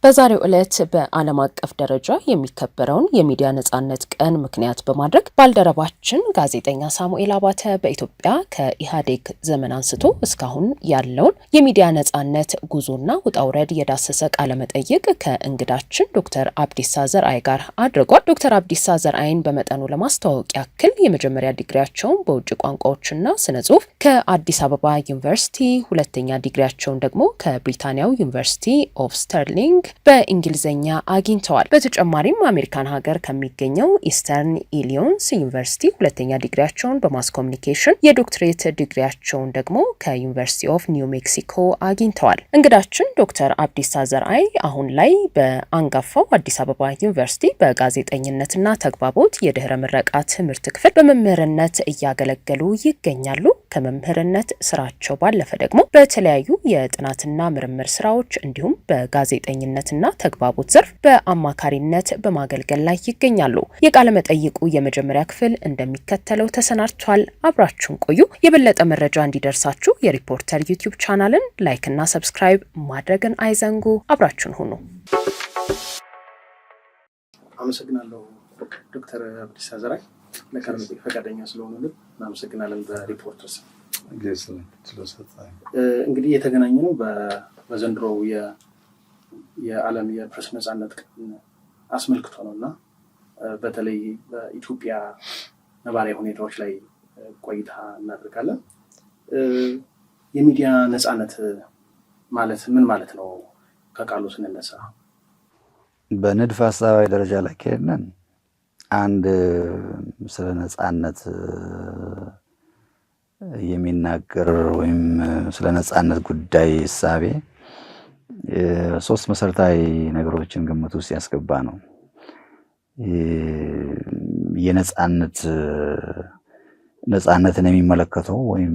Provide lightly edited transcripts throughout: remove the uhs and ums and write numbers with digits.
በዛሬው ዕለት በዓለም አቀፍ ደረጃ የሚከበረውን የሚዲያ ነጻነት ቀን ምክንያት በማድረግ ባልደረባችን ጋዜጠኛ ሳሙኤል አባተ በኢትዮጵያ ከኢህአዴግ ዘመን አንስቶ እስካሁን ያለውን የሚዲያ ነጻነት ጉዞና ውጣውረድ የዳሰሰ ቃለ መጠይቅ ከእንግዳችን ዶክተር አብዲሳ ዘርአይ ጋር አድርጓል። ዶክተር አብዲሳ ዘርአይን በመጠኑ ለማስተዋወቅ ያክል የመጀመሪያ ዲግሪያቸውን በውጭ ቋንቋዎችና ስነ ጽሁፍ ከአዲስ አበባ ዩኒቨርሲቲ፣ ሁለተኛ ዲግሪያቸውን ደግሞ ከብሪታንያው ዩኒቨርሲቲ ኦፍ ስተርሊንግ በእንግሊዝኛ አግኝተዋል። በተጨማሪም አሜሪካን ሀገር ከሚገኘው ኢስተርን ኢሊዮንስ ዩኒቨርሲቲ ሁለተኛ ዲግሪያቸውን በማስ ኮሚኒኬሽን፣ የዶክትሬት ዲግሪያቸውን ደግሞ ከዩኒቨርሲቲ ኦፍ ኒው ሜክሲኮ አግኝተዋል። እንግዳችን ዶክተር አብዲሳ ዘርአይ አሁን ላይ በአንጋፋው አዲስ አበባ ዩኒቨርሲቲ በጋዜጠኝነትና ተግባቦት የድህረ ምረቃ ትምህርት ክፍል በመምህርነት እያገለገሉ ይገኛሉ። ከመምህርነት ስራቸው ባለፈ ደግሞ በተለያዩ የጥናትና ምርምር ስራዎች እንዲሁም በጋዜጠኝነትና ተግባቦት ዘርፍ በአማካሪነት በማገልገል ላይ ይገኛሉ። የቃለ መጠይቁ የመጀመሪያ ክፍል እንደሚከተለው ተሰናድቷል። አብራችሁን ቆዩ። የበለጠ መረጃ እንዲደርሳችሁ የሪፖርተር ዩቲዩብ ቻናልን ላይክና ሰብስክራይብ ማድረግን አይዘንጉ። አብራችሁን ሁኑ። አመሰግናለሁ ዶክተር አብዲሳ ዘርአይ ለቃለ መጠይቅ ፈቃደኛ ስለሆኑልን እናመሰግናለን። በሪፖርተርስ እንግዲህ የተገናኘነው በዘንድሮው የዓለም የፕሬስ ነጻነት ቀን አስመልክቶ ነውና በተለይ በኢትዮጵያ ነባራዊ ሁኔታዎች ላይ ቆይታ እናደርጋለን። የሚዲያ ነጻነት ማለት ምን ማለት ነው? ከቃሉ ስንነሳ በንድፈ ሐሳባዊ ደረጃ ላይ ከሄድን አንድ ስለ ነጻነት የሚናገር ወይም ስለ ነጻነት ጉዳይ እሳቤ ሶስት መሰረታዊ ነገሮችን ግምት ውስጥ ያስገባ ነው። ነጻነትን የሚመለከተው ወይም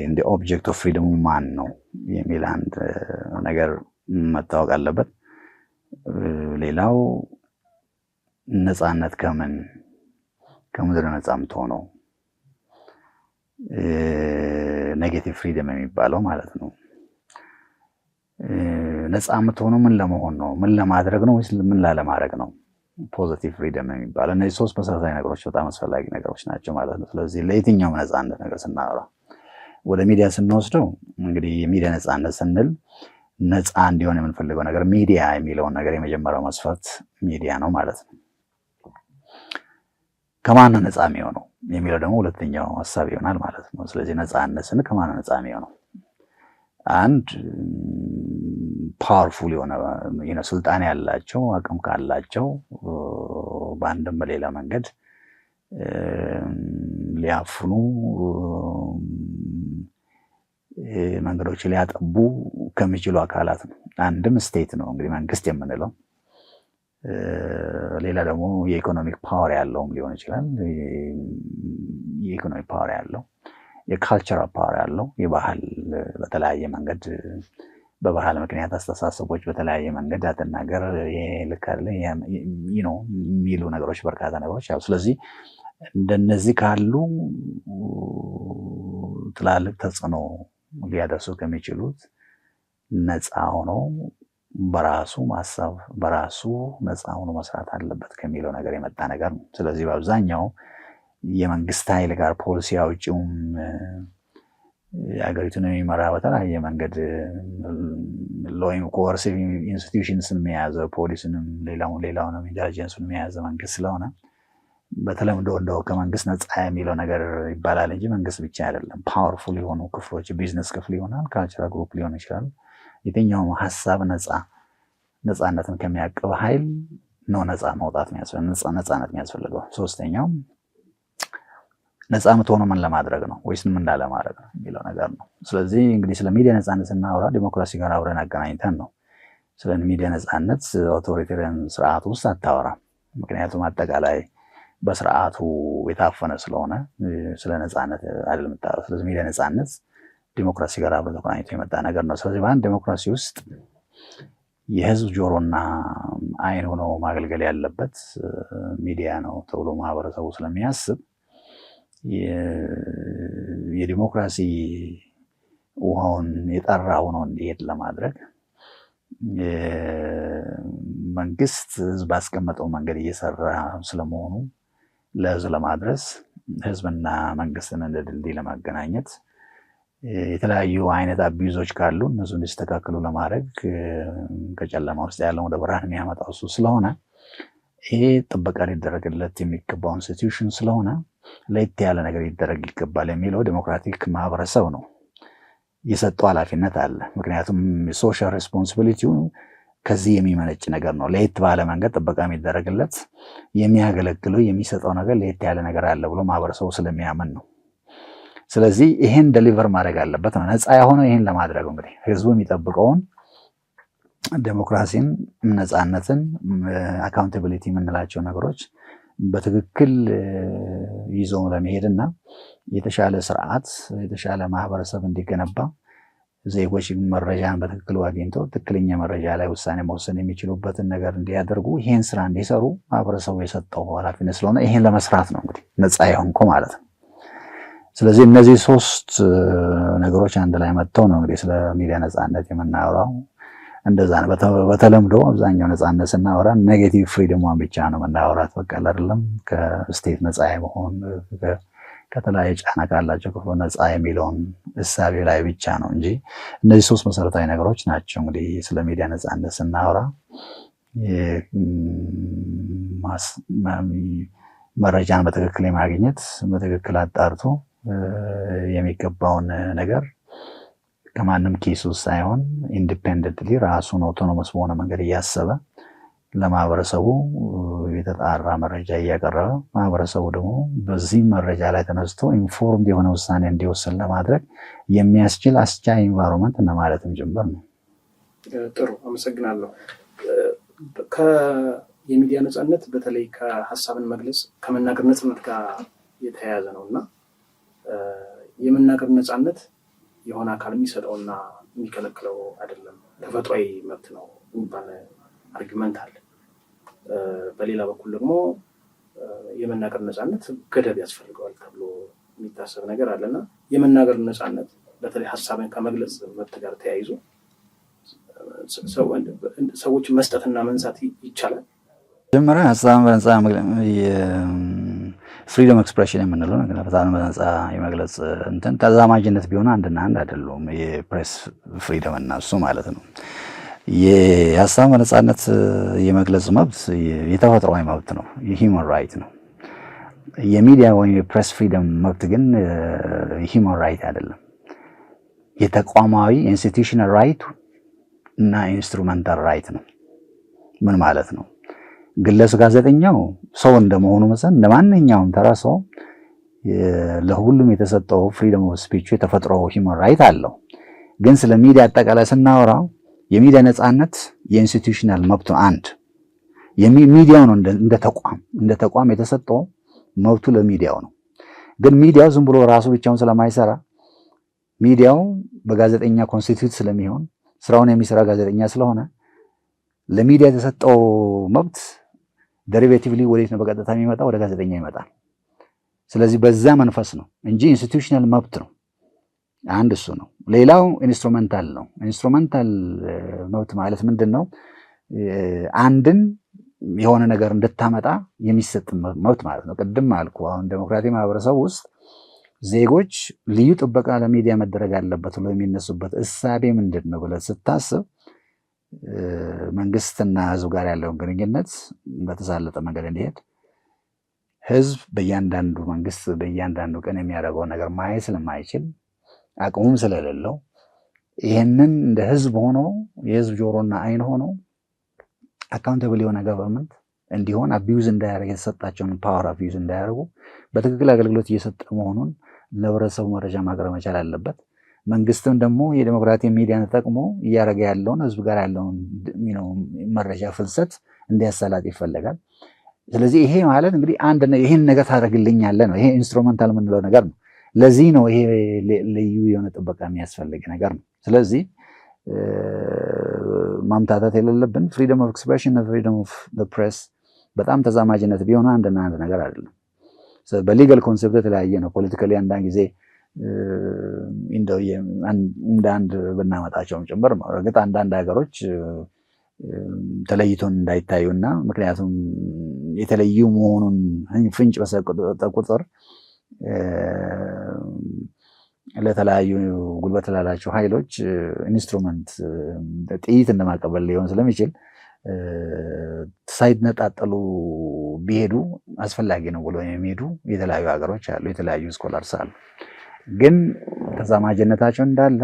እንደ ኦብጀክት ኦፍ ፍሪደም ማን ነው የሚል አንድ ነገር መታወቅ አለበት። ሌላው ነጻነት ከምንድን ነው ነጻ የምትሆነው? ኔጌቲቭ ፍሪደም የሚባለው ማለት ነው። ነጻ የምትሆነው ምን ለመሆን ነው? ምን ለማድረግ ነው ወይስ ምን ላለማድረግ ነው? ፖዚቲቭ ፍሪደም የሚባለው እነዚህ ሶስት መሰረታዊ ነገሮች በጣም አስፈላጊ ነገሮች ናቸው ማለት ነው። ስለዚህ ለየትኛው ነጻነት ነገር ስናወራ ወደ ሚዲያ ስንወስደው እንግዲህ የሚዲያ ነጻነት ስንል ነጻ እንዲሆን የምንፈልገው ነገር ሚዲያ የሚለውን ነገር የመጀመሪያው መስፈርት ሚዲያ ነው ማለት ነው። ከማን ነጻ የሚሆነው የሚለው ደግሞ ሁለተኛው ሐሳብ ይሆናል ማለት ነው። ስለዚህ ነጻነት ስንል ከማን ነጻ የሚሆነው አንድ ፓወርፉል የሆነ ስልጣን ያላቸው አቅም ካላቸው በአንድም በሌላ መንገድ ሊያፍኑ መንገዶች ሊያጠቡ ከሚችሉ አካላት ነው። አንድም ስቴት ነው እንግዲህ መንግስት የምንለው፣ ሌላ ደግሞ የኢኮኖሚክ ፓወር ያለውም ሊሆን ይችላል። የኢኮኖሚክ ፓወር ያለው፣ የካልቸራል ፓወር ያለው፣ የባህል በተለያየ መንገድ በባህል ምክንያት አስተሳሰቦች በተለያየ መንገድ አትናገር ልክ አይደለ የሚሉ ነገሮች በርካታ ነገሮች ያው። ስለዚህ እንደነዚህ ካሉ ትላልቅ ተጽዕኖ ሊያደርሱ ከሚችሉት ነፃ ሆኖ በራሱ ማሰብ በራሱ ነፃ ሆኖ መስራት አለበት ከሚለው ነገር የመጣ ነገር ነው። ስለዚህ በአብዛኛው የመንግስት ኃይል ጋር ፖሊሲ አውጪውም የሀገሪቱን የሚመራ በተለያየ መንገድ ሎይም ኮርሲቭ ኢንስቲትዩሽንስን የያዘ ፖሊስንም ሌላውንም ኢንተሊጀንስን የያዘ መንግስት ስለሆነ በተለምዶ እንደው ከመንግስት ነፃ የሚለው ነገር ይባላል እንጂ መንግስት ብቻ አይደለም። ፓወርፉል የሆኑ ክፍሎች ቢዝነስ ክፍል ይሆናል፣ ካልቸራል ግሩፕ ሊሆን ይችላል። የትኛውም ሐሳብ ነፃነትን ከሚያቅብ ኃይል ነው ነፃ መውጣት ነፃነት የሚያስፈልገው። ሶስተኛው ነፃ የምትሆነው ምን ለማድረግ ነው ወይስ ምን ላለማድረግ ነው የሚለው ነገር ነው። ስለዚህ እንግዲህ ስለ ሚዲያ ነፃነት ስናወራ ዲሞክራሲ ጋር አብረን አገናኝተን ነው። ስለ ሚዲያ ነፃነት አውቶሪታሪያን ስርዓት ውስጥ አታወራም። ምክንያቱም አጠቃላይ በስርዓቱ የታፈነ ስለሆነ ስለ ነፃነት አይደለም የምታወራው። ስለዚህ ሚዲያ ነፃነት ዲሞክራሲ ጋር አብረን ተቆራኝቶ የመጣ ነገር ነው። ስለዚህ በአንድ ዲሞክራሲ ውስጥ የህዝብ ጆሮና አይን ሆኖ ማገልገል ያለበት ሚዲያ ነው ተብሎ ማህበረሰቡ ስለሚያስብ የዲሞክራሲ ውሃውን የጠራ ሆኖ እንዲሄድ ለማድረግ መንግስት ህዝብ አስቀመጠው መንገድ እየሰራ ስለመሆኑ ለህዝብ ለማድረስ ህዝብና መንግስትን እንደ ድልድይ ለማገናኘት የተለያዩ አይነት አቢዩዞች ካሉ እነሱ እንዲስተካከሉ ለማድረግ ከጨለማ ውስጥ ያለው ወደ ብርሃን የሚያመጣው እሱ ስለሆነ ይሄ ጥበቃ ሊደረግለት የሚገባው ኢንስቲትዩሽን ስለሆነ ለየት ያለ ነገር ሊደረግ ይገባል የሚለው ዲሞክራቲክ ማህበረሰብ ነው የሰጠው ኃላፊነት አለ። ምክንያቱም ሶሻል ሬስፖንሲቢሊቲው ከዚህ የሚመነጭ ነገር ነው። ለየት ባለ መንገድ ጥበቃ የሚደረግለት የሚያገለግለው የሚሰጠው ነገር ለየት ያለ ነገር አለ ብሎ ማህበረሰቡ ስለሚያምን ነው። ስለዚህ ይሄን ዴሊቨር ማድረግ አለበት ነው። ነፃ የሆነው ይሄን ለማድረግ እንግዲህ ህዝቡ የሚጠብቀውን ዴሞክራሲን፣ ነፃነትን፣ አካውንታቢሊቲ የምንላቸው ነገሮች በትክክል ይዞ ለመሄድና የተሻለ ስርዓት የተሻለ ማህበረሰብ እንዲገነባ ዜጎች መረጃን በትክክል አግኝተው ትክክለኛ መረጃ ላይ ውሳኔ መወሰን የሚችሉበትን ነገር እንዲያደርጉ ይሄን ስራ እንዲሰሩ ማህበረሰቡ የሰጠው ኃላፊነት ስለሆነ ይሄን ለመስራት ነው እንግዲህ ነፃ የሆንኩ ማለት ነው። ስለዚህ እነዚህ ሶስት ነገሮች አንድ ላይ መጥተው ነው እንግዲህ ስለ ሚዲያ ነፃነት የምናወራው። እንደዛ ነው። በተለምዶ አብዛኛው ነፃነት ስናወራ ኔጌቲቭ ፍሪደሟን ብቻ ነው የምናወራት። በቃ አይደለም ከስቴት ነፃ የመሆን ከተለያየ ጫና ካላቸው ክፍሎ ነፃ የሚለውን እሳቤ ላይ ብቻ ነው እንጂ እነዚህ ሶስት መሰረታዊ ነገሮች ናቸው እንግዲህ ስለ ሚዲያ ነፃነት ስናወራ መረጃን በትክክል የማግኘት በትክክል አጣርቶ የሚገባውን ነገር ከማንም ኪስ ውስጥ ሳይሆን ኢንዲፔንደንትሊ ራሱን አውቶኖመስ በሆነ መንገድ እያሰበ ለማህበረሰቡ የተጣራ መረጃ እያቀረበ ማህበረሰቡ ደግሞ በዚህ መረጃ ላይ ተነስቶ ኢንፎርምድ የሆነ ውሳኔ እንዲወስን ለማድረግ የሚያስችል አስቻይ ኢንቫይሮንመንት እና ማለትም ጭምር ነው። ጥሩ አመሰግናለሁ። የሚዲያ ነፃነት በተለይ ከሀሳብን መግለጽ ከመናገር ነፃነት ጋር የተያያዘ ነውና የመናገር ነፃነት የሆነ አካል የሚሰጠውና የሚከለክለው አይደለም፣ ተፈጥሯዊ መብት ነው የሚባል አርጊመንት አለ። በሌላ በኩል ደግሞ የመናገር ነፃነት ገደብ ያስፈልገዋል ተብሎ የሚታሰብ ነገር አለና የመናገር ነፃነት በተለይ ሀሳብን ከመግለጽ መብት ጋር ተያይዞ ሰዎች መስጠትና መንሳት ይቻላል። መጀመሪያ ሀሳብን በነፃ ፍሪደም ኤክስፕሬሽን የምንለው ነገር በጣም በነፃ የመግለጽ እንትን ተዛማጅነት ቢሆን አንድና አንድ አይደሉም። የፕሬስ ፍሪደም እና እሱ ማለት ነው። የሀሳብ በነፃነት የመግለጽ መብት የተፈጥሯዊ መብት ነው፣ የሂውማን ራይት ነው። የሚዲያ ወይም የፕሬስ ፍሪደም መብት ግን ሂውማን ራይት አይደለም። የተቋማዊ ኢንስቲትዩሽናል ራይት እና ኢንስትሩመንታል ራይት ነው። ምን ማለት ነው? ግለሰብ ጋዜጠኛው ሰው እንደመሆኑ መሰል እንደማንኛውም ተራ ሰው ለሁሉም የተሰጠው ፍሪደም ኦፍ ስፒች የተፈጥሮ ሂውማን ራይት አለው። ግን ስለ ሚዲያ አጠቃላይ ስናወራ የሚዲያ ነፃነት የኢንስቲትዩሽናል መብቱ አንድ ሚዲያው ነው እንደ ተቋም የተሰጠው መብቱ ለሚዲያው ነው። ግን ሚዲያው ዝም ብሎ ራሱ ብቻውን ስለማይሰራ ሚዲያው በጋዜጠኛ ኮንስቲትዩት ስለሚሆን ስራውን የሚሰራ ጋዜጠኛ ስለሆነ ለሚዲያ የተሰጠው መብት ዴሪቬቲቭሊ ወዴት ነው በቀጥታ የሚመጣው? ወደ ጋዜጠኛ ይመጣል። ስለዚህ በዛ መንፈስ ነው እንጂ ኢንስቲትዩሽናል መብት ነው። አንድ እሱ ነው። ሌላው ኢንስትሩመንታል ነው። ኢንስትሩመንታል መብት ማለት ምንድን ነው? አንድን የሆነ ነገር እንድታመጣ የሚሰጥ መብት ማለት ነው። ቅድም አልኩ። አሁን ዴሞክራቲክ ማህበረሰብ ውስጥ ዜጎች ልዩ ጥበቃ ለሚዲያ መደረግ አለበት ብሎ የሚነሱበት እሳቤ ምንድን ነው ብለህ ስታስብ መንግስትና ህዝብ ጋር ያለውን ግንኙነት በተሳለጠ መንገድ እንዲሄድ ህዝብ በእያንዳንዱ መንግስት በእያንዳንዱ ቀን የሚያደርገውን ነገር ማየት ስለማይችል አቅሙም ስለሌለው ይህንን እንደ ህዝብ ሆኖ የህዝብ ጆሮና አይን ሆኖ አካውንታብል የሆነ ገቨርንመንት እንዲሆን አቢዩዝ እንዳያደርግ የተሰጣቸውን ፓወር አቢዩዝ እንዳያደርጉ በትክክል አገልግሎት እየሰጠ መሆኑን ለህብረተሰቡ መረጃ ማቅረብ መቻል አለበት። መንግስትም ደግሞ የዲሞክራቲክ ሚዲያን ተጠቅሞ እያደረገ ያለውን ህዝብ ጋር ያለውን መረጃ ፍልሰት እንዲያሰላጥ ይፈለጋል። ስለዚህ ይሄ ማለት እንግዲህ አንድ ይሄን ነገር ታደርግልኛለህ ነው። ይሄ ኢንስትሩመንታል የምንለው ነገር ነው። ለዚህ ነው ይሄ ልዩ የሆነ ጥበቃ የሚያስፈልግ ነገር ነው። ስለዚህ ማምታታት የሌለብን ፍሪደም ኦፍ ኤክስፕሬሽን እና ፍሪደም ኦፍ ፕሬስ በጣም ተዛማጅነት ቢሆን አንድና አንድ ነገር አይደለም። በሊጋል ኮንሴፕት የተለያየ ነው። ፖለቲካሊ አንዳንድ ጊዜ እንደ አንድ ብናመጣቸውም ጭምር እርግጥ አንዳንድ ሀገሮች ተለይቶን እንዳይታዩና ምክንያቱም የተለዩ መሆኑን ፍንጭ በሰጠ ቁጥር ለተለያዩ ጉልበት ላላቸው ኃይሎች ኢንስትሩመንት ጥይት እንደማቀበል ሊሆን ስለሚችል ሳይነጣጠሉ ቢሄዱ አስፈላጊ ነው ብሎ የሚሄዱ የተለያዩ ሀገሮች አሉ፣ የተለያዩ ስኮላርስ አሉ። ግን ተዛማጅነታቸው እንዳለ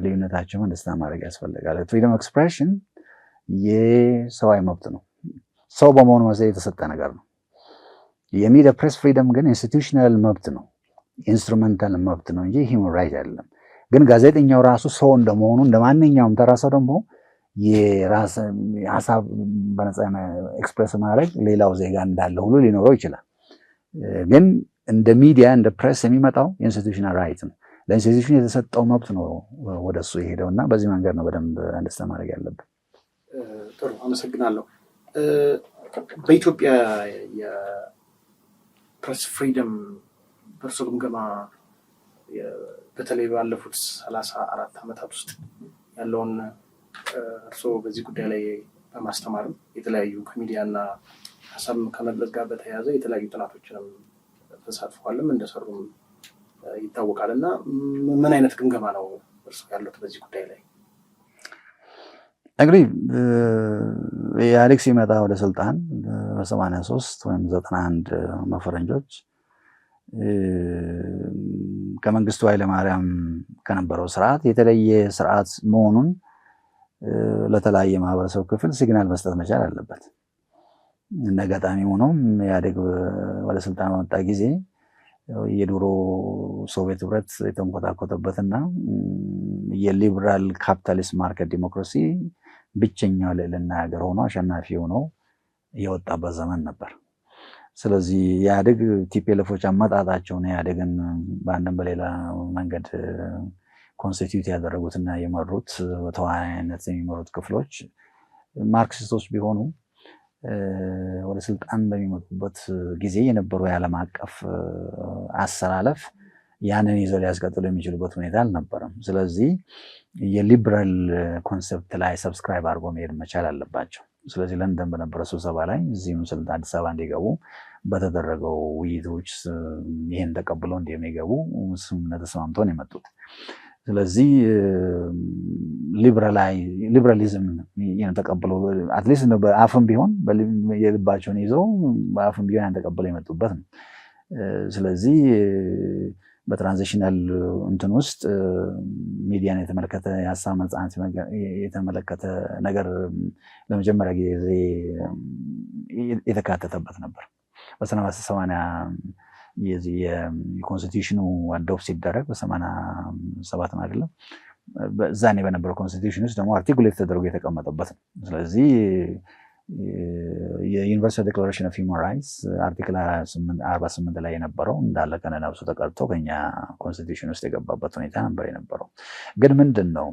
ልዩነታቸውን አንደርስታንድ ማድረግ ያስፈልጋል። ፍሪደም ኤክስፕሬሽን የሰብአዊ መብት ነው። ሰው በመሆኑ መሰለኝ የተሰጠ ነገር ነው። የሚዲያ ፕሬስ ፍሪደም ግን ኢንስቲቱሽናል መብት ነው፣ ኢንስትሩሜንታል መብት ነው እንጂ ሂውማን ራይት አይደለም። ግን ጋዜጠኛው ራሱ ሰው እንደመሆኑ እንደማንኛውም ተራ ሰው ደግሞ የራስ ሀሳብ በነፃ ኤክስፕሬስ ማድረግ ሌላው ዜጋ እንዳለ ሁሉ ሊኖረው ይችላል። ግን እንደ ሚዲያ እንደ ፕሬስ የሚመጣው ኢንስቲቱሽናል ራይት ነው። ለኢንስቲቱሽን የተሰጠው መብት ነው ወደሱ የሄደው እና በዚህ መንገድ ነው በደንብ አንደርስታንድ ማድረግ ያለብን። ጥሩ አመሰግናለሁ። በኢትዮጵያ የፕሬስ ፍሪደም በእርሶ ግምገማ በተለይ ባለፉት 34 ዓመታት ውስጥ ያለውን እርስዎ በዚህ ጉዳይ ላይ በማስተማርም የተለያዩ ከሚዲያና ሀሳብ ከመግለጽ ጋር በተያያዘ የተለያዩ ጥናቶችንም ተሳትፏልም እንደሰሩም ይታወቃል እና ምን አይነት ግምገማ ነው እርስዎ ያሉት በዚህ ጉዳይ ላይ? እንግዲህ ኢህአዴግ ሲመጣ ወደ ስልጣን በ83 ወይም 91 መፈረንጆች ከመንግስቱ ኃይለማርያም ከነበረው ስርዓት የተለየ ስርዓት መሆኑን ለተለያየ ማህበረሰብ ክፍል ሲግናል መስጠት መቻል አለበት። እንደ አጋጣሚ ሆኖም ኢህአዴግ ወደ ስልጣን በመጣ ጊዜ የድሮ ሶቪየት ህብረት የተንኮታኮተበትና የሊበራል ካፒታሊስት ማርኬት ዲሞክራሲ ብቸኛው ልዕልና ሀገር ሆኖ አሸናፊ ሆኖ የወጣበት ዘመን ነበር። ስለዚህ ኢህአዴግ ቲፒኤልኤፎች አመጣጣቸውን ኢህአዴግን በአንድም በሌላ መንገድ ኮንስቲትዩት ያደረጉትና የመሩት በተዋናይነት የሚመሩት ክፍሎች ማርክሲስቶች ቢሆኑ ወደ ስልጣን በሚመጡበት ጊዜ የነበሩ የዓለም አቀፍ አሰላለፍ ያንን ይዘው ሊያስቀጥሉ የሚችሉበት ሁኔታ አልነበረም። ስለዚህ የሊበራል ኮንሰፕት ላይ ሰብስክራይብ አድርጎ መሄድ መቻል አለባቸው። ስለዚህ ለንደን በነበረ ስብሰባ ላይ እዚህም ስልጣን አዲስ አበባ እንዲገቡ በተደረገው ውይይቶች ይህን ተቀብለው እንደሚገቡ ስምምነት ተስማምተው ነው የመጡት። ስለዚህ ሊበራሊዝም ተቀብለው አትሊስት በአፍም ቢሆን የልባቸውን ይዘው በአፍም ቢሆን ያን ተቀብለው የመጡበት ነው። ስለዚህ በትራንዚሽናል እንትን ውስጥ ሚዲያን የተመለከተ የሀሳብ ነፃነት የተመለከተ ነገር ለመጀመሪያ ጊዜ የተካተተበት ነበር። በ1980 የኮንስቲቱሽኑ አዶፕት ሲደረግ በ87 ነው አይደለም። በዛኔ በነበረው ኮንስቲቱሽን ውስጥ ደግሞ አርቲኩሌት ተደርጎ የተቀመጠበት ነው። ስለዚህ የዩኒቨርሳል ዲክላሬሽን ኦፍ ሂውማን ራይትስ አርቲክል 48 ላይ የነበረው እንዳለ ከነነፍሱ ተቀርቶ ከኛ ኮንስቲቱሽን ውስጥ የገባበት ሁኔታ ነበር የነበረው። ግን ምንድን ነው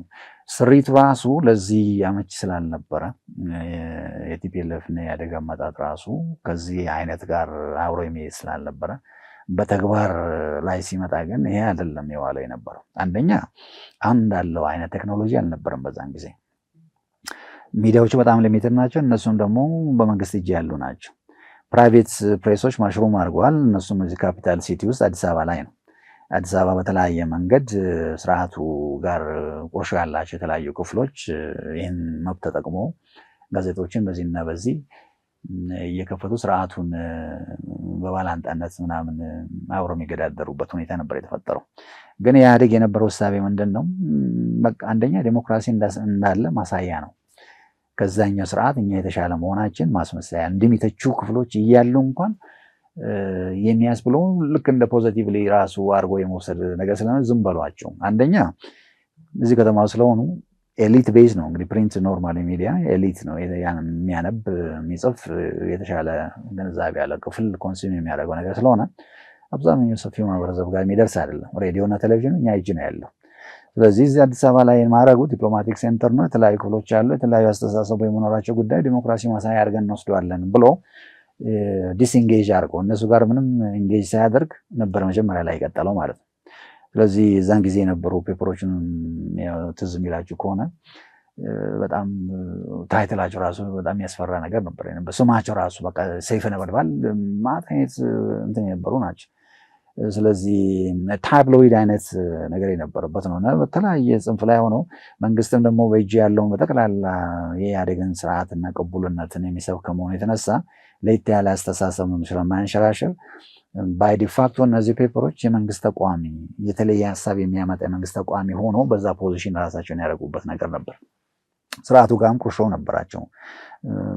ስሪቱ ራሱ ለዚህ አመቺ ስላልነበረ የቲፒኤልኤፍ እና የኢህአዴግ አመጣጥ ራሱ ከዚህ አይነት ጋር አብሮ የሚሄድ ስላልነበረ በተግባር ላይ ሲመጣ ግን ይሄ አይደለም የዋለው የነበረው። አንደኛ አሁን እንዳለው አይነት ቴክኖሎጂ አልነበረም በዛን ጊዜ። ሚዲያዎቹ በጣም ሊሚትድ ናቸው። እነሱም ደግሞ በመንግስት እጅ ያሉ ናቸው። ፕራይቬት ፕሬሶች ማሽሩም አድርገዋል። እነሱም እዚህ ካፒታል ሲቲ ውስጥ አዲስ አበባ ላይ ነው። አዲስ አበባ በተለያየ መንገድ ስርዓቱ ጋር ቁርሾ ያላቸው የተለያዩ ክፍሎች ይህን መብት ተጠቅሞ ጋዜጦችን በዚህና በዚህ እየከፈቱ ስርዓቱን በባላንጣነት ምናምን አብሮ የሚገዳደሩበት ሁኔታ ነበር የተፈጠረው። ግን ኢህአዴግ የነበረው እሳቤ ምንድን ነው? አንደኛ ዴሞክራሲ እንዳለ ማሳያ ነው። ከዛኛው ስርዓት እኛ የተሻለ መሆናችን ማስመሰያ እንደሚተቹ ክፍሎች እያሉ እንኳን የሚያስብለው ልክ እንደ ፖዚቲቭሊ ራሱ አድርጎ የመውሰድ ነገር ስለሆነ ዝም በሏቸው። አንደኛ እዚህ ከተማው ስለሆኑ ኤሊት ቤዝ ነው እንግዲህ ፕሪንት ኖርማል ሚዲያ ኤሊት ነው። የሚያነብ የሚጽፍ የተሻለ ግንዛቤ ያለ ክፍል ኮንሱም የሚያደርገው ነገር ስለሆነ አብዛኛው ሰፊው ማህበረሰብ ጋር የሚደርስ አይደለም። ሬዲዮና ቴሌቪዥን እኛ እጅ ነው ያለው። ስለዚህ እዚህ አዲስ አበባ ላይ ማድረጉ ዲፕሎማቲክ ሴንተር ነው። የተለያዩ ክፍሎች አሉ። የተለያዩ አስተሳሰቡ የመኖራቸው ጉዳይ ዲሞክራሲ ማሳያ አድርገን እንወስደዋለን ብሎ ዲስኢንጌጅ አድርገው እነሱ ጋር ምንም ኢንጌጅ ሳያደርግ ነበር መጀመሪያ ላይ የቀጠለው ማለት ነው። ስለዚህ እዛን ጊዜ የነበሩ ፔፐሮችን ትዝ የሚላችሁ ከሆነ በጣም ታይትላቸው ራሱ በጣም ያስፈራ ነገር ነበር። ስማቸው ራሱ በቃ ሰይፈ ነበልባል ማለት አይነት እንትን የነበሩ ናቸው። ስለዚህ ታብሎይድ አይነት ነገር የነበረበት ነው እና በተለያየ ጽንፍ ላይ ሆነው መንግስትም ደግሞ በእጅ ያለውን በጠቅላላ የኢህአዴግን ስርዓትና ቅቡልነትን የሚሰብክ ከመሆኑ የተነሳ ለየት ያለ አስተሳሰብ ስለማያንሸራሽር ባይ ዲፋክቶ እነዚህ ፔፐሮች የመንግስት ተቋሚ የተለየ ሀሳብ የሚያመጣ የመንግስት ተቋሚ ሆኖ በዛ ፖዚሽን ራሳቸውን ያደረጉበት ነገር ነበር። ስርዓቱ ጋርም ቁርሾ ነበራቸው።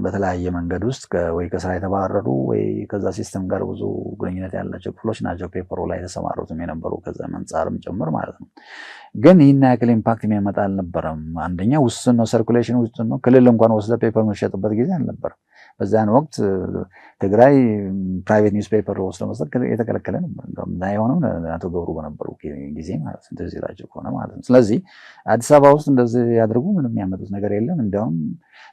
በተለያየ መንገድ ውስጥ ወይ ከስራ የተባረሩ ወይ ከዛ ሲስተም ጋር ብዙ ግንኙነት ያላቸው ክፍሎች ናቸው ፔፐሩ ላይ የተሰማሩትም የነበሩ ከዛ አንጻርም ጭምር ማለት ነው። ግን ይህን ያክል ኢምፓክት የሚያመጣ አልነበረም። አንደኛ ውስን ነው፣ ሰርኩሌሽን ውስጥ ነው። ክልል እንኳን ወስደ ፔፐር የሚሸጥበት ጊዜ አልነበረም። በዛን ወቅት ትግራይ ፕራይቬት ኒውስ ፔፐር ወስዶ መስጠት የተከለከለ ነበር። የሆነው አቶ ገብሩ በነበሩ ጊዜ ማለት ነው፣ እንደዚህ ላቸው ከሆነ ማለት ነው። ስለዚህ አዲስ አበባ ውስጥ እንደዚህ ያድርጉ ምንም የሚያመጡት ነገር የለም፣ እንዲያውም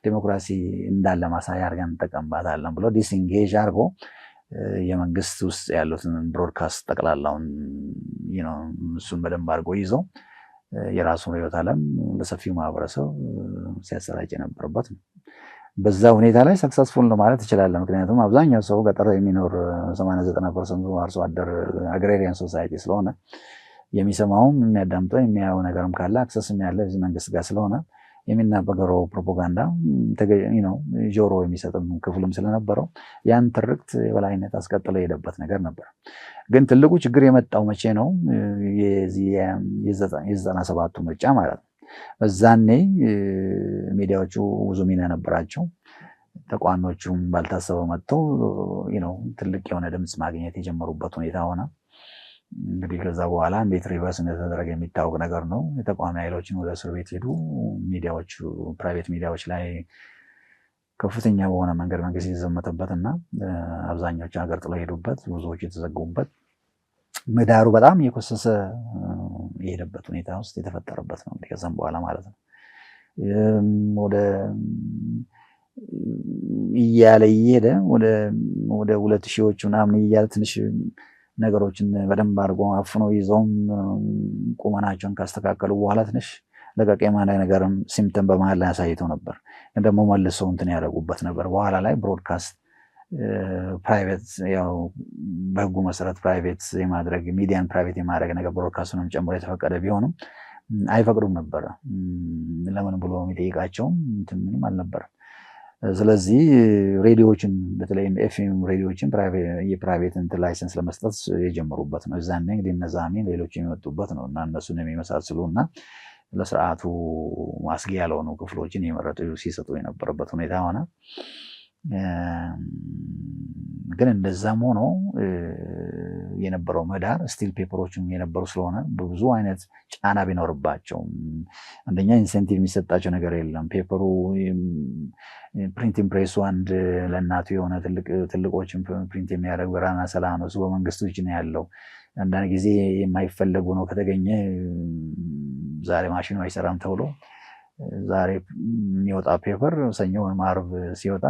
ዴሞክራሲ እንዳለ ማሳያ አድርገን እንጠቀምባታለን ብሎ ዲስኢንጌጅ አድርጎ የመንግስት ውስጥ ያሉትን ብሮድካስት ጠቅላላውን እሱን በደንብ አድርጎ ይዞ የራሱን ርዕዮተ ዓለም ለሰፊው ማህበረሰብ ሲያሰራጭ የነበረበት ነው። በዛ ሁኔታ ላይ ሰክሰስፉል ነው ማለት ትችላለህ። ምክንያቱም አብዛኛው ሰው ገጠር የሚኖር 80-90% አርሶ አደር አግሬሪያን ሶሳይቲ ስለሆነ የሚሰማውም የሚያዳምጠው የሚያየው ነገርም ካለ አክሰስም ያለ እዚህ መንግስት ጋር ስለሆነ የሚናገረው ፕሮፓጋንዳ ጆሮ የሚሰጥም ክፍልም ስለነበረው ያን ትርክት የበላይነት አስቀጥሎ የሄደበት ነገር ነበር። ግን ትልቁ ችግር የመጣው መቼ ነው? የ97ቱ ምርጫ ማለት ነው። በዛኔ ሚዲያዎቹ ብዙ ሚና ነበራቸው። ተቋሚዎቹም ባልታሰበው መጥተው ትልቅ የሆነ ድምፅ ማግኘት የጀመሩበት ሁኔታ ሆነ። እንግዲህ ከዛ በኋላ እንዴት ሪቨርስ እንደተደረገ የሚታወቅ ነገር ነው። የተቋሚ ኃይሎችን ወደ እስር ቤት ሄዱ። ሚዲያዎቹ ፕራይቬት ሚዲያዎች ላይ ከፍተኛ በሆነ መንገድ መንግስት የተዘመተበት እና አብዛኛዎቹ ሀገር ጥለው ሄዱበት፣ ብዙዎቹ የተዘጉበት፣ ምህዳሩ በጣም እየኮሰሰ የሄደበት ሁኔታ ውስጥ የተፈጠረበት ነው። እንግዲህ ከዛም በኋላ ማለት ነው ወደ እያለ እየሄደ ወደ 2000ዎቹ ምናምን እያለ ትንሽ ነገሮችን በደንብ አድርጎ አፍኖ ይዘውም ቁመናቸውን ካስተካከሉ በኋላ ትንሽ ለቀቅ የማለት ነገርም ሲምፕተም በመሀል ላይ አሳይተው ነበር። ግን ደግሞ መልሰው እንትን ያደረጉበት ነበር። በኋላ ላይ ብሮድካስት ፕራይቬት በህጉ መሰረት ፕራይቬት የማድረግ ሚዲያን ፕራይቬት የማድረግ ነገር ብሮድካስቱንም ጨምሮ የተፈቀደ ቢሆንም አይፈቅዱም ነበረ። ለምን ብሎ የሚጠይቃቸውም ምንም አልነበረም። ስለዚህ ሬዲዮዎችን በተለይም ኤፍኤም ሬዲዮዎችን የፕራይቬት እንትን ላይሰንስ ለመስጠት የጀመሩበት ነው። እዛኔ እንግዲህ እነዛሜ ሌሎች የሚመጡበት ነው እና እነሱን የሚመሳስሉ እና ለስርዓቱ አስጊ ያልሆኑ ክፍሎችን የመረጡ ሲሰጡ የነበረበት ሁኔታ ሆነ። ግን እንደዛም ሆኖ የነበረው ምህዳር ስቲል ፔፐሮችም የነበሩ ስለሆነ በብዙ አይነት ጫና ቢኖርባቸውም አንደኛ ኢንሴንቲቭ የሚሰጣቸው ነገር የለም። ፔፐሩ ፕሪንቲንግ ፕሬሱ አንድ ለእናቱ የሆነ ትልቆችን ፕሪንት የሚያደርግ ብርሃነ ሰላም ነው። እሱ በመንግስቱ እጅ ነው ያለው። አንዳንድ ጊዜ የማይፈለጉ ነው ከተገኘ ዛሬ ማሽኑ አይሰራም ተብሎ ዛሬ የሚወጣ ፔፐር ሰኞ ወይም ዓርብ ሲወጣ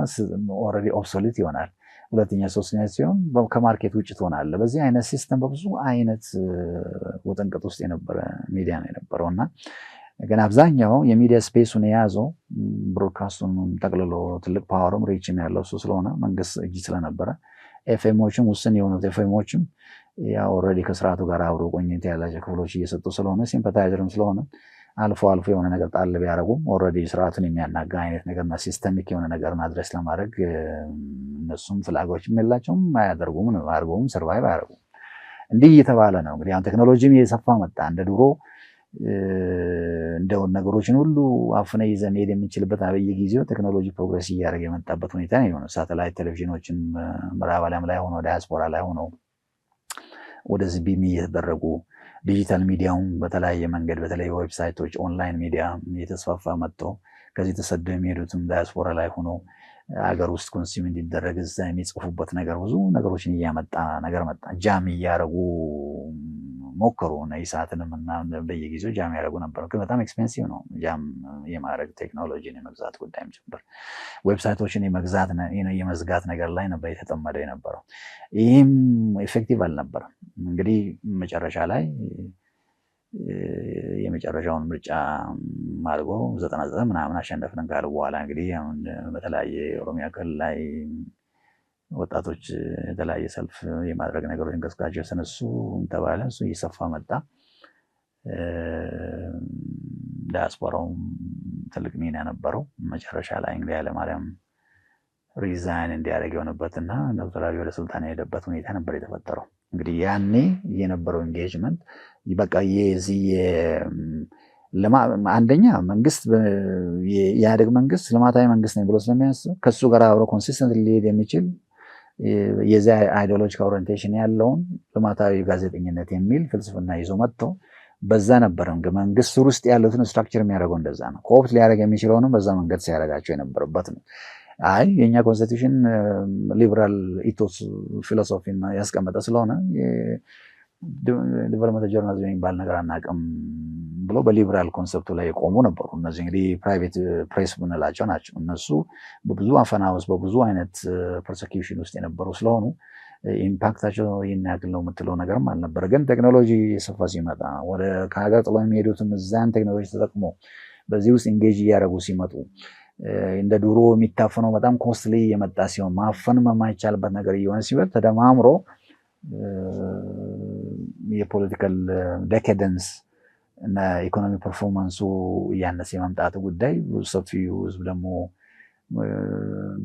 ኦልሬዲ ኦብሶሊት ይሆናል። ሁለተኛ ሶስተኛ ሲሆን ከማርኬት ውጭ ትሆናለህ። በዚህ አይነት ሲስተም በብዙ አይነት ውጥንቅጥ ውስጥ የነበረ ሚዲያ ነው የነበረው እና ግን አብዛኛው የሚዲያ ስፔሱን የያዘው ብሮድካስቱን ጠቅልሎ ትልቅ ፓወርም ሪችም ያለው እሱ ስለሆነ መንግስት እጅ ስለነበረ ኤፍኤሞችም ውስን የሆኑት ኤፍኤሞችም ኦልሬዲ ከስርዓቱ ጋር አብሮ ቆይታ ያላቸው ክፍሎች እየሰጡ ስለሆነ ሲምፓታይዘርም ስለሆነ አልፎ አልፎ የሆነ ነገር ጣል ቢያደርጉም ኦልሬዲ ስርዓቱን የሚያናጋ አይነት ነገርና ሲስተሚክ የሆነ ነገርን አድረስ ለማድረግ እነሱም ፍላጎችም የላቸውም፣ አያደርጉም፣ ሰርቫይቭ አያደርጉም። እንዲህ እየተባለ ነው እንግዲህ አሁን ቴክኖሎጂም እየሰፋ መጣ። እንደ ድሮ እንደውን ነገሮችን ሁሉ አፍነ ይዘህ መሄድ የምንችልበት በየጊዜው ቴክኖሎጂ ፕሮግሬስ እያደረገ የመጣበት ሁኔታ ነው የሆነው። ሳተላይት ቴሌቪዥኖችን ምዕራብ ዓለም ላይ ሆነው ዳያስፖራ ላይ ሆነው ወደዚህ ቢሚ እየተደረጉ ዲጂታል ሚዲያውም በተለያየ መንገድ በተለይ ዌብሳይቶች ኦንላይን ሚዲያ እየተስፋፋ መጥቶ ከዚህ ተሰደው የሚሄዱትም ዳያስፖራ ላይ ሆኖ አገር ውስጥ ኮንሱም እንዲደረግ እዛ የሚጽፉበት ነገር ብዙ ነገሮችን እያመጣ ነገር መጣ። ጃም እያደረጉ ሞከሩ እና ኢሳትንም እና በየጊዜው ጃም ያደረጉ ነበር። ግን በጣም ኤክስፔንሲቭ ነው ጃም የማድረግ ቴክኖሎጂን የመግዛት ጉዳይም ጭምር ዌብሳይቶችን የመዝጋት ነገር ላይ ነበር የተጠመደ የነበረው። ይህም ኤፌክቲቭ አልነበረም። እንግዲህ መጨረሻ ላይ የመጨረሻውን ምርጫ አድርጎ 99 ምናምን አሸነፍን ካሉ በኋላ እንግዲህ አሁን በተለያየ ኦሮሚያ ክልል ላይ ወጣቶች የተለያየ ሰልፍ የማድረግ ነገሮች እንቅስቃሴ ተነሱ ተባለ። እሱ እየሰፋ መጣ። ዲያስፖራውም ትልቅ ሚና ነበረው። መጨረሻ ላይ እንግዲህ ኃይለማርያም ሪዛይን እንዲያደርግ የሆነበትና ዶክተር አብይ ወደ ስልጣን የሄደበት ሁኔታ ነበር የተፈጠረው። እንግዲህ ያኔ የነበረው ኢንጌጅመንት በቃ የዚህ አንደኛ መንግስት የኢህአዴግ መንግስት ልማታዊ መንግስት ነኝ ብሎ ስለሚያስብ ከሱ ጋር አብሮ ኮንሲስተንት ሊሄድ የሚችል የዚ አይዲዮሎጂካል ኦሪየንቴሽን ያለውን ልማታዊ ጋዜጠኝነት የሚል ፍልስፍና ይዞ መጥቶ በዛ ነበር መንግስት ስር ውስጥ ያሉትን ስትራክቸር የሚያደርገው እንደዛ ነው። ኮፕት ሊያደርግ የሚችለውንም በዛ መንገድ ሲያደርጋቸው የነበረበት ነው። አይ የኛ ኮንስቲቱሽን ሊበራል ኢቶስ ፊሎሶፊን ያስቀመጠ ስለሆነ ዲቨሎፕመንት ጆርናሊዝም የሚባል ነገር አናውቅም ብሎ በሊበራል ኮንሰፕቱ ላይ የቆሙ ነበሩ። እነዚህ እንግዲህ ፕራይቬት ፕሬስ ምንላቸው ናቸው። እነሱ በብዙ አፈና ውስጥ በብዙ አይነት ፐርሰኪውሽን ውስጥ የነበሩ ስለሆኑ ኢምፓክታቸው ይህን ያክል ነው የምትለው ነገርም አልነበረ። ግን ቴክኖሎጂ የሰፋ ሲመጣ ወደ ከሀገር ጥሎ የሚሄዱትም እዛን ቴክኖሎጂ ተጠቅሞ በዚህ ውስጥ ኢንጌጅ እያደረጉ ሲመጡ እንደ ድሮ የሚታፈነው በጣም ኮስትሊ የመጣ ሲሆን ማፈን የማይቻልበት ነገር እየሆነ ሲመጣ ተደማምሮ የፖለቲካል ዴካደንስ እና ኢኮኖሚ ፐርፎርማንሱ እያነሰ የመምጣት ጉዳይ ሰፊው ህዝብ ደግሞ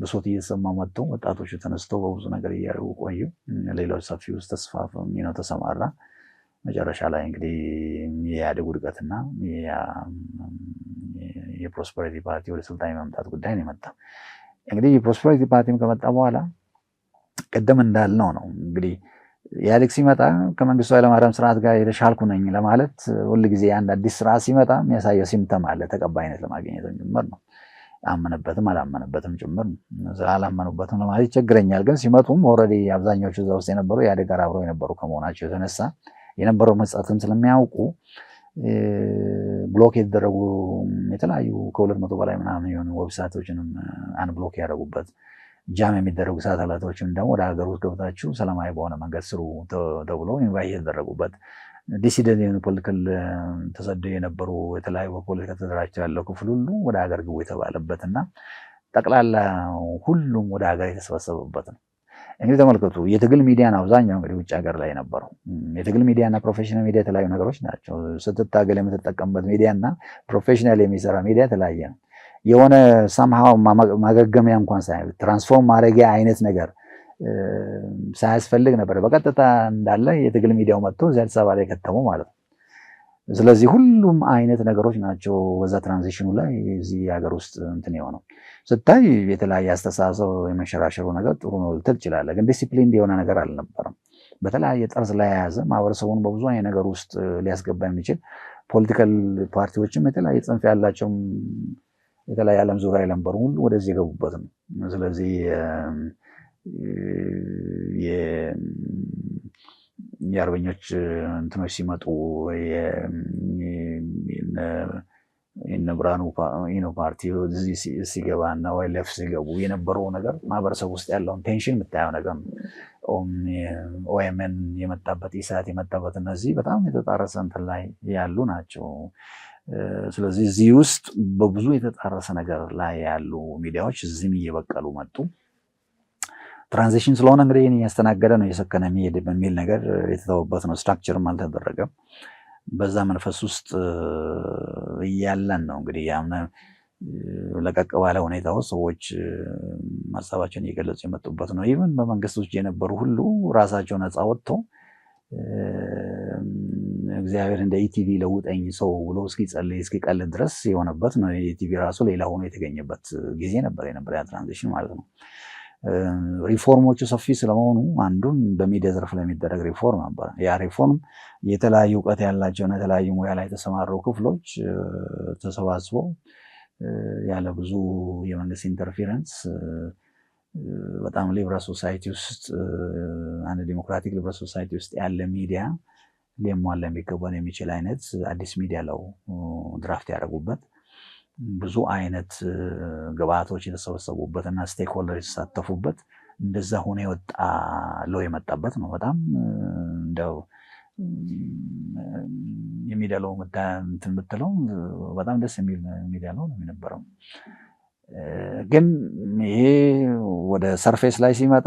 ብሶት እየተሰማ መጥቶ ወጣቶቹ ተነስተው በብዙ ነገር እያደረጉ ቆዩ። ሌሎች ሰፊው ውስጥ ተስፋፋ ተሰማራ። መጨረሻ ላይ እንግዲህ የኢህአዴግ ውድቀትና የፕሮስፐሪቲ ፓርቲ ወደ ስልጣን የመምጣት ጉዳይ ነው የመጣው። እንግዲህ የፕሮስፐሪቲ ፓርቲም ከመጣ በኋላ ቀደም እንዳልነው ነው እንግዲህ ኢህአዴግ ሲመጣ ከመንግስቱ ኃይለማርያም ስርዓት ጋር የተሻልኩ ነኝ ለማለት ሁልጊዜ አንድ አዲስ ስርዓት ሲመጣ የሚያሳየው ሲምተም አለ። ተቀባይነት ለማግኘት ጭምር ነው። አመነበትም አላመነበትም ጭምር ነው። አላመኑበትም ለማለት ይቸግረኛል። ግን ሲመጡም ኦልሬዲ አብዛኛዎቹ እዛ ውስጥ የነበሩ ኢህአዴግ ጋር አብረው የነበሩ ከመሆናቸው የተነሳ የነበረው መጻትም ስለሚያውቁ ብሎክ የተደረጉ የተለያዩ ከ200 በላይ ምናምን የሆኑ ዌብሳይቶችንም አንብሎክ ያደረጉበት ጃም የሚደረጉ ሳተላይቶችም ደግሞ ወደ ሀገር ውስጥ ገብታችሁ ሰላማዊ በሆነ መንገድ ስሩ ተብሎ ኢንቫይት የተደረጉበት ዲሲደንት የሆኑ ፖለቲካል ተሰደው የነበሩ የተለያዩ በፖለቲካ ተደራጅተው ያለው ክፍል ሁሉ ወደ ሀገር ግቡ የተባለበት እና ጠቅላላ ሁሉም ወደ ሀገር የተሰበሰበበት ነው። እንግዲህ ተመልከቱ፣ የትግል ሚዲያን አብዛኛው እንግዲህ ውጭ ሀገር ላይ ነበረው። የትግል ሚዲያ እና ፕሮፌሽናል ሚዲያ የተለያዩ ነገሮች ናቸው። ስትታገል የምትጠቀምበት ሚዲያ እና ፕሮፌሽናል የሚሰራ ሚዲያ የተለያየ ነው። የሆነ ሳምሃው ማገገሚያ እንኳን ሳይሆን ትራንስፎርም ማድረጊያ አይነት ነገር ሳያስፈልግ ነበር በቀጥታ እንዳለ የትግል ሚዲያው መጥቶ እዚያ አዲስ አበባ ላይ ከተመው ማለት ነው። ስለዚህ ሁሉም አይነት ነገሮች ናቸው በዛ ትራንዚሽኑ ላይ እዚህ ሀገር ውስጥ እንትን የሆነው ስታይ የተለያየ አስተሳሰብ የመሸራሸሩ ነገር ጥሩ ነው ልትል ትችላለህ። ግን ዲሲፕሊን የሆነ ነገር አልነበረም። በተለያየ ጠርዝ ላይ የያዘ ማህበረሰቡን በብዙ አይነት ነገር ውስጥ ሊያስገባ የሚችል ፖለቲካል ፓርቲዎችም የተለያየ ጽንፍ ያላቸውም የተለያየ ዓለም ዙሪያ የነበሩ ሁሉ ወደዚህ የገቡበት ነው። ስለዚህ የአርበኞች እንትኖች ሲመጡ የነ ብርሃኑ ፓርቲ ሲገባ እና ዋይለፍ ሲገቡ የነበረው ነገር ማህበረሰብ ውስጥ ያለውን ቴንሽን የምታየው ነገር ነው። ኦኤምኤን የመጣበት ኢሳት የመጣበት እነዚህ በጣም የተጣረሰ እንትን ላይ ያሉ ናቸው። ስለዚህ እዚህ ውስጥ በብዙ የተጣረሰ ነገር ላይ ያሉ ሚዲያዎች እዚህም እየበቀሉ መጡ። ትራንዚሽን ስለሆነ እንግዲህ ይህን እያስተናገደ ነው እየሰከነ የሚሄድ በሚል ነገር የተተወበት ነው። ስትራክቸርም አልተደረገም። በዛ መንፈስ ውስጥ እያለን ነው እንግዲህ ያምነ ለቀቅ ባለ ሁኔታ ውስጥ ሰዎች ሀሳባቸውን እየገለጹ የመጡበት ነው። ኢቨን በመንግስት ውስጥ የነበሩ ሁሉ ራሳቸው ነፃ ወጥተው እግዚአብሔር እንደ ኢቲቪ ለውጠኝ ሰው ብሎ እስኪጸልይ እስኪቀልድ ድረስ የሆነበት ነው። ኢቲቪ ራሱ ሌላ ሆኖ የተገኘበት ጊዜ ነበር የነበረ ያ ትራንዚሽን ማለት ነው። ሪፎርሞቹ ሰፊ ስለመሆኑ አንዱን በሚዲያ ዘርፍ ላይ የሚደረግ ሪፎርም ነበር። ያ ሪፎርም የተለያዩ እውቀት ያላቸውና የተለያዩ ሙያ ላይ የተሰማሩ ክፍሎች ተሰባስበው ያለ ብዙ የመንግስት ኢንተርፌረንስ በጣም ሊበራል ሶሳይቲ ውስጥ አንድ ዲሞክራቲክ ሊበራል ሶሳይቲ ውስጥ ያለ ሚዲያ ሊሟላ የሚገባን የሚችል አይነት አዲስ ሚዲያ ለው ድራፍት ያደረጉበት ብዙ አይነት ግብአቶች የተሰበሰቡበት እና ስቴክሆልደር የተሳተፉበት እንደዛ ሆነ የወጣ ለው የመጣበት ነው። በጣም እንደው የሚዲያ ሎው እንትን ብትለው በጣም ደስ የሚል ሚዲያ ሎው ነው የነበረው። ግን ይሄ ወደ ሰርፌስ ላይ ሲመጣ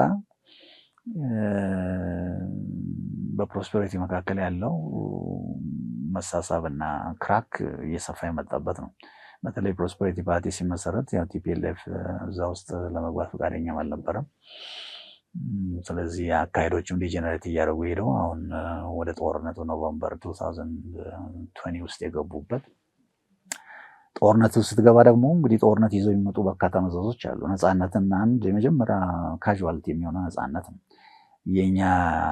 በፕሮስፐሪቲ መካከል ያለው መሳሳብና ክራክ እየሰፋ የመጣበት ነው። በተለይ ፕሮስፐሪቲ ፓርቲ ሲመሰረት ያው ቲፒኤልኤፍ እዛ ውስጥ ለመግባት ፈቃደኛም አልነበረም። ስለዚህ አካሄዶችም ዲጀነሬት እያደረጉ ሄደው አሁን ወደ ጦርነቱ ኖቨምበር 2020 ውስጥ የገቡበት። ጦርነት ውስጥ ስትገባ ደግሞ እንግዲህ ጦርነት ይዘው የሚመጡ በርካታ መዘዞች አሉ። ነፃነትና አንድ የመጀመሪያ ካዥዋሊቲ የሚሆነው ነፃነት ነው። የኛ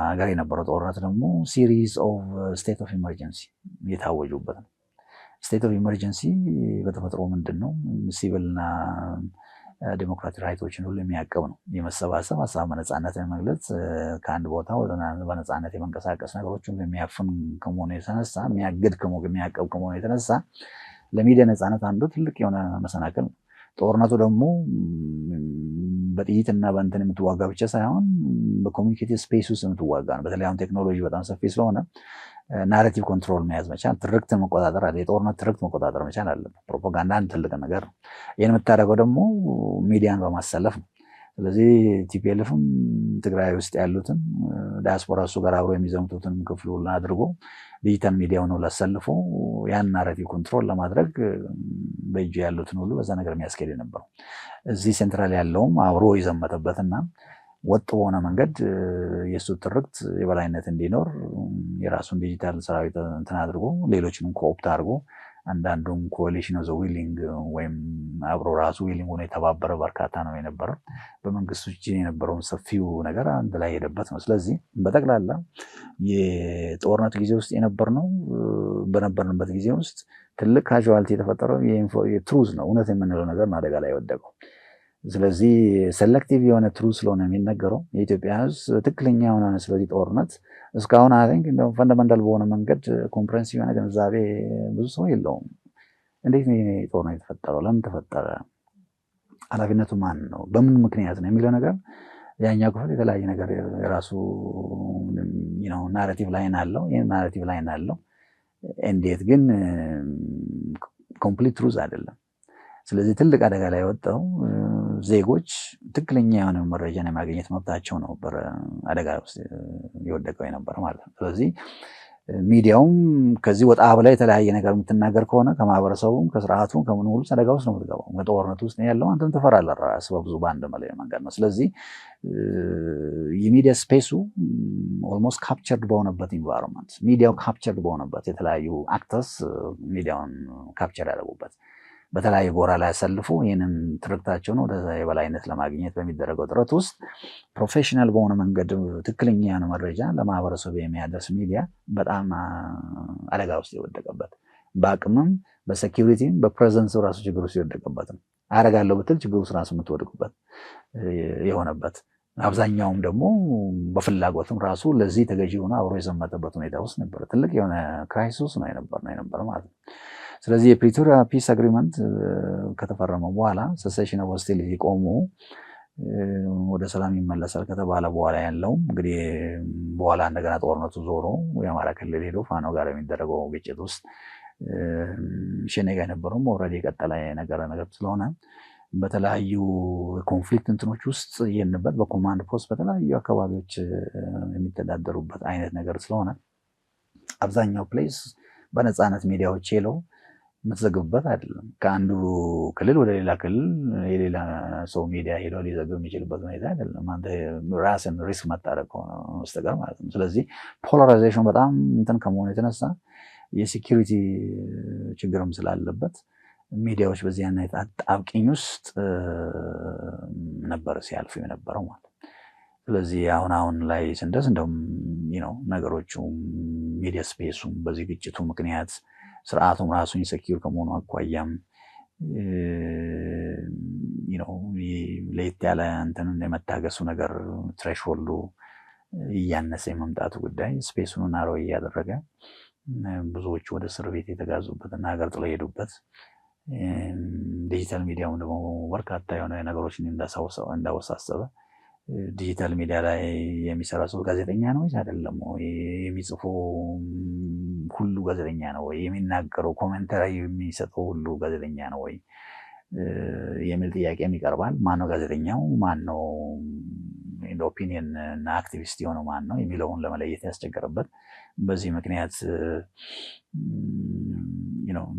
ሀገር የነበረው ጦርነት ደግሞ ሲሪዝ ኦፍ ስቴት ኦፍ ኢመርጀንሲ የታወጁበት ነው። ስቴት ኦፍ ኢመርጀንሲ በተፈጥሮ ምንድን ነው? ሲቪልና ዲሞክራቲክ ራይቶችን ሁሉ የሚያቀብ ነው። የመሰባሰብ ሀሳብ በነፃነት የመግለጽ ከአንድ ቦታ በነፃነት የመንቀሳቀስ ነገሮች ሁሉ የሚያፍን ከመሆኑ የተነሳ የሚያግድ የሚያቀብ ከመሆኑ የተነሳ ለሚዲያ ነፃነት አንዱ ትልቅ የሆነ መሰናክል ነው። ጦርነቱ ደግሞ በጥይትና በእንትን የምትዋጋ ብቻ ሳይሆን በኮሚኒኬቲቭ ስፔስ ውስጥ የምትዋጋ ነው። በተለይ አሁን ቴክኖሎጂ በጣም ሰፊ ስለሆነ ናሬቲቭ ኮንትሮል መያዝ መቻል፣ ትርክትን መቆጣጠር አለ። የጦርነት ትርክት መቆጣጠር መቻል አለበት። ፕሮፓጋንዳ አንድ ትልቅ ነገር ነው። ይህን የምታደርገው ደግሞ ሚዲያን በማሰለፍ ነው። ስለዚህ ቲፒኤልኤፍም ትግራይ ውስጥ ያሉትን ዲያስፖራ እሱ ጋር አብሮ የሚዘምቱትን ክፍሉን አድርጎ ዲጂታል ሚዲያውን አሰልፎ ያን ናሬቲቭ ኮንትሮል ለማድረግ በእጁ ያሉትን ሁሉ በዛ ነገር የሚያስኬድ የነበረው። እዚህ ሴንትራል ያለውም አብሮ የዘመተበትና ወጥ በሆነ መንገድ የእሱ ትርክት የበላይነት እንዲኖር የራሱን ዲጂታል ሰራዊት እንትን አድርጎ ሌሎችንም ኮኦፕት አድርጎ አንዳንዱም ኮሊሽን ኦፍ ዘ ዊሊንግ ወይም አብሮ ራሱ ዊሊንግ ሆኖ የተባበረ በርካታ ነው የነበረው። በመንግስቱ እጅ የነበረውን ሰፊው ነገር አንድ ላይ ሄደበት ነው። ስለዚህ በጠቅላላ የጦርነቱ ጊዜ ውስጥ በነበርንበት ጊዜ ውስጥ ትልቅ ካዥዋልቲ የተፈጠረው የትሩዝ ነው፣ እውነት የምንለው ነገር ነው አደጋ ላይ የወደቀው። ስለዚህ ሴሌክቲቭ የሆነ ትሩዝ ስለሆነ የሚነገረው የኢትዮጵያ ሕዝብ ትክክለኛ የሆነ ስለዚህ ጦርነት እስካሁን አቲንክ እንደውም ፈንዳመንታል በሆነ መንገድ ኮምፕሬንሲቭ የሆነ ግንዛቤ ብዙ ሰው የለውም። እንዴት ነው ጦርነት የተፈጠረው? ለምን ተፈጠረ? ኃላፊነቱ ማን ነው? በምን ምክንያት ነው የሚለው ነገር ያኛው ክፍል የተለያየ ነገር የራሱ ናሬቲቭ ላይን አለው። ይህን ናሬቲቭ ላይን አለው። እንዴት ግን ኮምፕሊት ትሩዝ አይደለም። ስለዚህ ትልቅ አደጋ ላይ የወጣው ዜጎች ትክክለኛ የሆነ መረጃን የማግኘት መብታቸው ነው አደጋ ውስጥ የወደቀው የነበረ ማለት ነው። ስለዚህ ሚዲያውም ከዚህ ወጣ ብላ የተለያየ ነገር የምትናገር ከሆነ ከማህበረሰቡም ከስርዓቱም ከምን ሁሉ አደጋ ውስጥ ነው የምትገባው። ከጦርነቱ ውስጥ ያለው አንተም ትፈራለህ ራስ በብዙ በአንድ መንገድ ነው። ስለዚህ የሚዲያ ስፔሱ ኦልሞስት ካፕቸርድ በሆነበት ኢንቫይሮንመንት ሚዲያው ካፕቸርድ በሆነበት የተለያዩ አክተርስ ሚዲያውን ካፕቸር ያደረጉበት በተለያየ ጎራ ላይ ያሰልፉ ይህንን ትርክታቸውን ወደ የበላይነት ለማግኘት በሚደረገው ጥረት ውስጥ ፕሮፌሽናል በሆነ መንገድ ትክክለኛ የሆነ መረጃ ለማህበረሰቡ የሚያደርስ ሚዲያ በጣም አደጋ ውስጥ የወደቀበት በአቅምም በሴኪሪቲም በፕሬዘንስ ራሱ ችግር ውስጥ የወደቀበት ነው። አደርጋለሁ ብትል ችግር ውስጥ ራሱ የምትወድቁበት የሆነበት አብዛኛውም ደግሞ በፍላጎትም ራሱ ለዚህ ተገዢ ሆነ አብሮ የዘመተበት ሁኔታ ውስጥ ነበር። ትልቅ የሆነ ክራይሲስ ነው የነበረ ማለት ነው። ስለዚህ የፕሪቶሪያ ፒስ አግሪመንት ከተፈረመ በኋላ ሰሴሽን ኦፍ ሆስቲሊቲ ቆሞ ወደ ሰላም ይመለሳል ከተባለ በኋላ ያለው እንግዲህ በኋላ እንደገና ጦርነቱ ዞሮ የአማራ ክልል ሄዶ ፋኖ ጋር የሚደረገው ግጭት ውስጥ ሸኔ ጋር የነበረውም ኦልሬዲ የቀጠለ ነገር ስለሆነ በተለያዩ ኮንፍሊክት እንትኖች ውስጥ የንበት በኮማንድ ፖስት በተለያዩ አካባቢዎች የሚተዳደሩበት አይነት ነገር ስለሆነ አብዛኛው ፕሌስ በነፃነት ሚዲያዎች ሄለው የምትዘግብበት አይደለም። ከአንዱ ክልል ወደ ሌላ ክልል የሌላ ሰው ሚዲያ ሄዶ ሊዘግብ የሚችልበት ሁኔታ አይደለም። አንተ ራስን ሪስክ መታረቅ በስተቀር ማለት ነው። ስለዚህ ፖላራይዜሽን በጣም እንትን ከመሆኑ የተነሳ የሴኪሪቲ ችግርም ስላለበት ሚዲያዎች በዚህ አይነት አጣብቂኝ ውስጥ ነበር ሲያልፉ የነበረው ማለት። ስለዚህ አሁን ላይ ስንደርስ እንደውም ነገሮቹ ሚዲያ ስፔሱም በዚህ ግጭቱ ምክንያት ስርዓቱም ራሱ ኢንሴኪዩር ከመሆኑ አኳያም ለየት ያለ እንትን የመታገሱ ነገር ትሬሽሆልዱ እያነሰ የመምጣቱ ጉዳይ ስፔሱን ናሮ እያደረገ ብዙዎቹ ወደ እስር ቤት የተጋዙበትና ሀገር ጥለው የሄዱበት ዲጂታል ሚዲያውን ደግሞ በርካታ የሆነ ነገሮችን እንዳወሳሰበ ዲጂታል ሚዲያ ላይ የሚሰራ ሰው ጋዜጠኛ ነው ወይስ አይደለም? ወይ የሚጽፈው ሁሉ ጋዜጠኛ ነው ወይ? የሚናገረው ኮሜንታሪ የሚሰጠው ሁሉ ጋዜጠኛ ነው ወይ የሚል ጥያቄም ይቀርባል። ማነው ጋዜጠኛው? ማነው ኦፒኒየን እና አክቲቪስት የሆነው ማን ነው የሚለውን ለመለየት ያስቸገረበት። በዚህ ምክንያት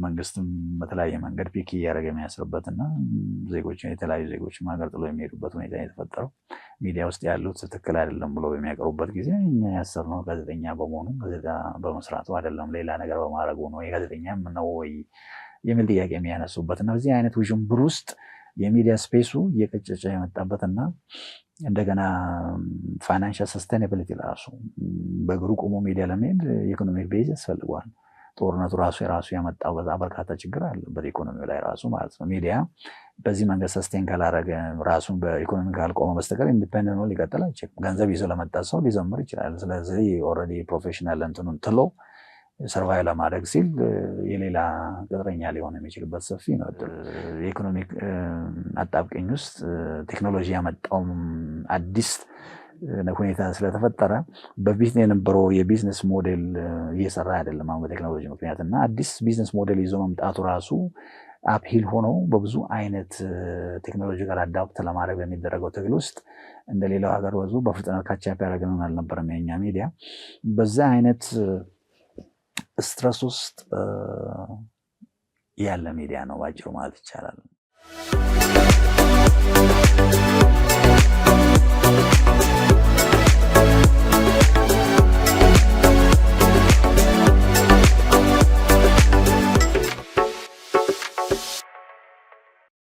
መንግስትም በተለያየ መንገድ ፒክ እያደረገ የሚያስርበት እና የተለያዩ ዜጎች ሀገር ጥሎ የሚሄዱበት ሁኔታ የተፈጠረው ሚዲያ ውስጥ ያሉት ትክክል አይደለም ብሎ በሚያቀርቡበት ጊዜ እኛ ያሰብነው ጋዜጠኛ በመሆኑ ጋዜጣ በመስራቱ አይደለም ሌላ ነገር በማድረጉ ነው የጋዜጠኛ ነው ወይ የሚል ጥያቄ የሚያነሱበት እና በዚህ አይነት ውዥንብር ውስጥ የሚዲያ ስፔሱ እየቀጨጨ የመጣበትና እንደገና ፋይናንሻል ሰስቴናቢሊቲ ራሱ በእግሩ ቆሞ ሚዲያ ለመሄድ ኢኮኖሚክ ቤዝ ያስፈልገዋል። ጦርነቱ የራሱ ያመጣው በዛ በርካታ ችግር አለ በኢኮኖሚው ላይ ራሱ ማለት ነው። ሚዲያ በዚህ መንገድ ሰስቴን ካላረገ ራሱን በኢኮኖሚ ካልቆመ በስተቀር ኢንዲፔንደንት ነው ሊቀጥል አይችልም። ገንዘብ ይዞ ለመጣ ሰው ሊዘምር ይችላል። ስለዚህ ኦልሬዲ ፕሮፌሽናል እንትኑን ጥሎ ሰርቫይ ለማድረግ ሲል የሌላ ቅጥረኛ ሊሆን የሚችልበት ሰፊ ነው። የኢኮኖሚክ አጣብቀኝ ውስጥ ቴክኖሎጂ ያመጣው አዲስ ሁኔታ ስለተፈጠረ በፊት የነበረው የቢዝነስ ሞዴል እየሰራ አይደለም አሁን በቴክኖሎጂ ምክንያት እና አዲስ ቢዝነስ ሞዴል ይዞ መምጣቱ ራሱ አፕሂል ሆኖ በብዙ አይነት ቴክኖሎጂ ጋር አዳፕት ለማድረግ በሚደረገው ትግል ውስጥ እንደሌላው ሀገር ብዙ በፍጥነት ካቻፕ ያደረገን አልነበረም የኛ ሚዲያ። በዛ አይነት ስትረስ ውስጥ ያለ ሚዲያ ነው ባጭሩ ማለት ይቻላል።